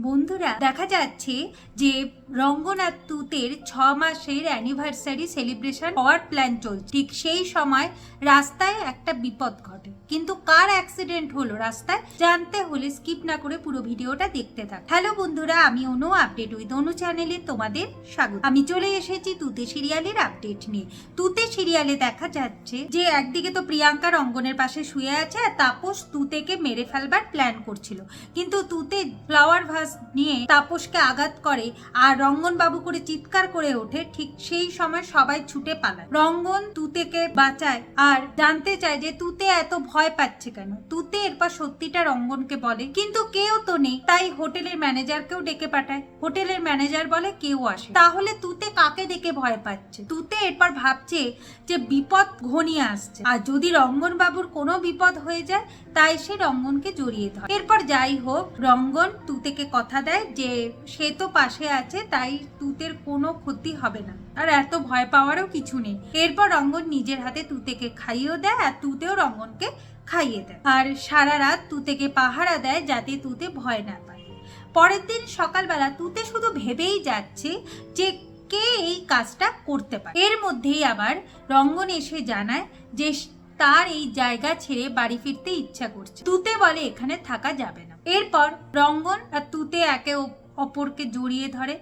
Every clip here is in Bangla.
বন্ধুরা দেখা যাচ্ছে যে রঙ্গন আর তুতের 6 মাসের অ্যানিভার্সারি সেলিব্রেশন হওয়ার প্ল্যান চলছে। ঠিক সেই সময় রাস্তায় একটা বিপদ ঘটে, কিন্তু কার অ্যাক্সিডেন্ট হলো রাস্তায় জানতে হলে স্কিপ না করে পুরো ভিডিওটা দেখতে থাক। হ্যালো বন্ধুরা, আমি অনু, আপডেট উইথ অনু চ্যানেলে তোমাদের স্বাগত। আমি চলে এসেছি তুতে সিরিয়ালের আপডেট নিয়ে। তুতে সিরিয়ালে দেখা যাচ্ছে যে একদিকে তো প্রিয়াঙ্কা রঙ্গনের পাশে শুয়ে আছে আর তাপস তুতেকে মেরে ফেলবার প্ল্যান করছিল, কিন্তু তুতে ফ্লাওয়ার ভাস নিয়ে তাপসকে আঘাত করে আর রঙ্গন বাবু করে চিৎকার করে ওঠে। ঠিক সেই সময় সবাই ছুটে পালায়। রঙ্গন তুতেকে বাঁচায় আর জানতে চায় যে তুতে এত ভয় পাচ্ছে কেন। তুতে এরপর সত্যিটা রঙ্গনকে বলে, কিন্তু কেউ তো নেই, তাই হোটেলের ম্যানেজারকেও ডেকে পাঠায়। হোটেলের ম্যানেজার বলে কেউ আসে। তাহলে তুতে কাকে দেখে ভয় পাচ্ছে? তুতে এরপর ভাবছে যে বিপদ ঘনিয়ে আসছে, আর যদি রঙ্গন বাবুর কোনো বিপদ হয়ে যায় তাই সে রঙ্গনকে জড়িয়ে ধরে। এরপর যাই হোক, রঙ্গন তুতেকে কথা দেয় যে সে তো পাশে আছে, তাই তুতের কোনো ক্ষতি হবে না আর এত ভয় পাওয়ারও কিছু নেই। এরপর রঙ্গন নিজের হাতে তুতেকে খাইয়েও দেয় আর তুতেও রঙ্গনকে খাইয়ে দেয় আর সারা রাত তুতেকে পাহারা দেয় যাতে তুতে ভয় না পায়। পরের দিন সকালবেলা তুতে শুধু ভেবেই যাচ্ছে যে কে এই কাজটা করতে পারে। এর মধ্যেই আবার রঙ্গন এসে জানায় যে তার এই জায়গা ছেড়ে বাড়ি ফিরতে ইচ্ছা করছে। তুতে বলে এখানে থাকা যাবে না। এরপর রঙ্গন আর তুতে একে অপরকে জড়িয়ে ধরে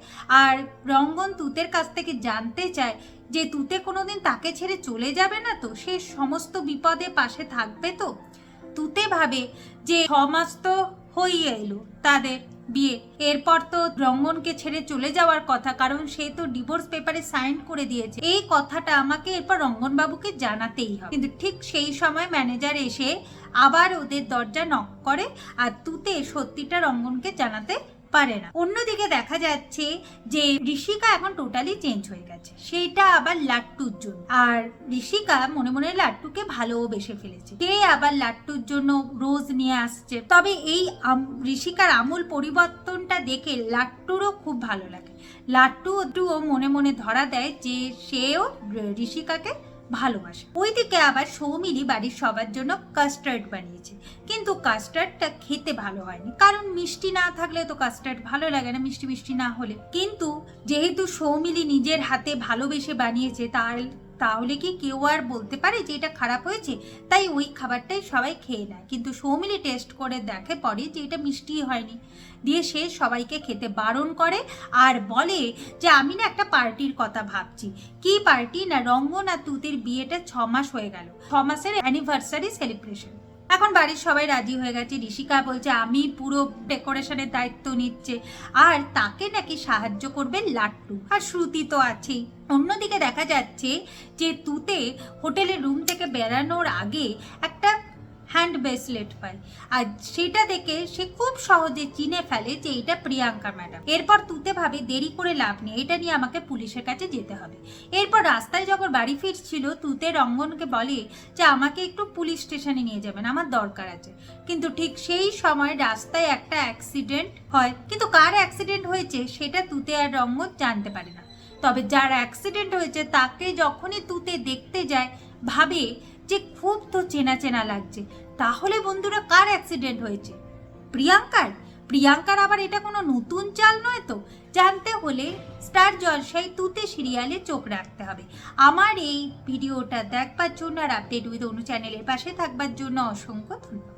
আর রঙ্গন তুতের কাছ থেকে জানতে চায় যে তুতে কোনোদিন তাকে ছেড়ে চলে যাবে না তো, সে সমস্ত বিপদে পাশে থাকবে তো। তুতে ভাবে যে 6 মাস তো হয়ে এলো তাদের বিয়ে, এরপর তো রঙ্গনকে ছেড়ে চলে যাওয়ার কথা, কারণ সে তো ডিভোর্স পেপারে সাইন করে দিয়েছে। এই কথাটা আমাকে এরপর রঙ্গন বাবুকে জানাতেই হবে। কিন্তু ঠিক সেই সময় ম্যানেজার এসে আবার ওদের দরজা নক করে আর তুতে সত্যিটা রঙ্গনকে জানাতে পারে না। অন্যদিকে দেখা যাচ্ছে যে ঋষিকা এখন টোটালি চেঞ্জ হয়ে গেছে, সেটা আবার লাট্টুর জন্য। আর ঋষিকা মনে মনে লাট্টুকে ভালোবেসে ফেলেছে, সে আবার লাট্টুর জন্য রোজ নিয়ে আসছে। তবে এই ঋষিকার আমূল পরিবর্তনটা দেখে লাট্টুরও খুব ভালো লাগে। লাট্টুও মনে মনে ধরা দেয় যে সেও ঋষিকাকে ভালোবাসে। ওইদিকে আবার সৌমিলি বাড়ির সবার জন্য কাস্টার্ড বানিয়েছে, কিন্তু কাস্টার্ডটা খেতে ভালো হয়নি, কারণ মিষ্টি না থাকলে তো কাস্টার্ড ভালো লাগে না, মিষ্টি মিষ্টি না হলে। কিন্তু যেহেতু সৌমিলি নিজের হাতে ভালোবেসে বানিয়েছে, তাহলে কি কেউ আর বলতে পারে যে এটা খারাপ হয়েছে? তাই ওই খাবারটাই সবাই খেয়ে নেয়। কিন্তু সৌমিলি টেস্ট করে দেখে পরে যে এটা মিষ্টি হয়নি, দিয়ে সে সবাইকে খেতে বারণ করে আর বলে যে আমি না একটা পার্টির কথা ভাবছি। কি পার্টি? না, রঙ্গন আর তুতের বিয়েটা 6 মাস হয়ে গেল, 6 মাসের অ্যানিভার্সারি সেলিব্রেশন। এখন বাড়ির সবাই রাজি হয়ে গেছে। ঋষিকা বলছে আমি পুরো ডেকোরেশনের দায়িত্ব নিচ্ছে আর তাকে নাকি সাহায্য করবে লাট্টু, আর শ্রুতি তো আছেই। অন্যদিকে দেখা যাচ্ছে যে তুতে হোটেলের রুম থেকে বেরানোর আগে একটা হ্যান্ড ব্রেসলেট পায় আর সেটা দেখে সে খুব সহজে চিনে ফেলে যে এটা প্রিয়াঙ্কা ম্যাডাম। এরপর তুতে ভাবে দেরি করে লাভ নেই, এটা নিয়ে আমাকে পুলিশের কাছে যেতে হবে। এরপর রাস্তায় যখন বাড়ি ফিরছিল তুতে রঙ্গনকে বলে যে আমাকে একটু পুলিশ স্টেশনে নিয়ে যাবেন, আমার দরকার আছে। কিন্তু ঠিক সেই সময় রাস্তায় একটা অ্যাক্সিডেন্ট হয়, কিন্তু কার অ্যাক্সিডেন্ট হয়েছে সেটা তুতে আর রঙ্গন জানতে পারে না। তবে যার অ্যাক্সিডেন্ট হয়েছে তাকে যখনই তুতে দেখতে যায় ভাবে যে খুব তো চেনা চেনা লাগছে। তাহলে বন্ধুরা কার অ্যাক্সিডেন্ট হয়েছে? প্রিয়াঙ্কার আবার এটা কোনো নতুন চাল নয় তো? জানতে হলে স্টার জলসায় তুতে সিরিয়ালে চোখ রাখতে হবে। আমার এই ভিডিওটা দেখবার জন্য আর আপডেট উইথ অনু চ্যানেলের পাশে থাকবার জন্য অসংখ্য ধন্যবাদ।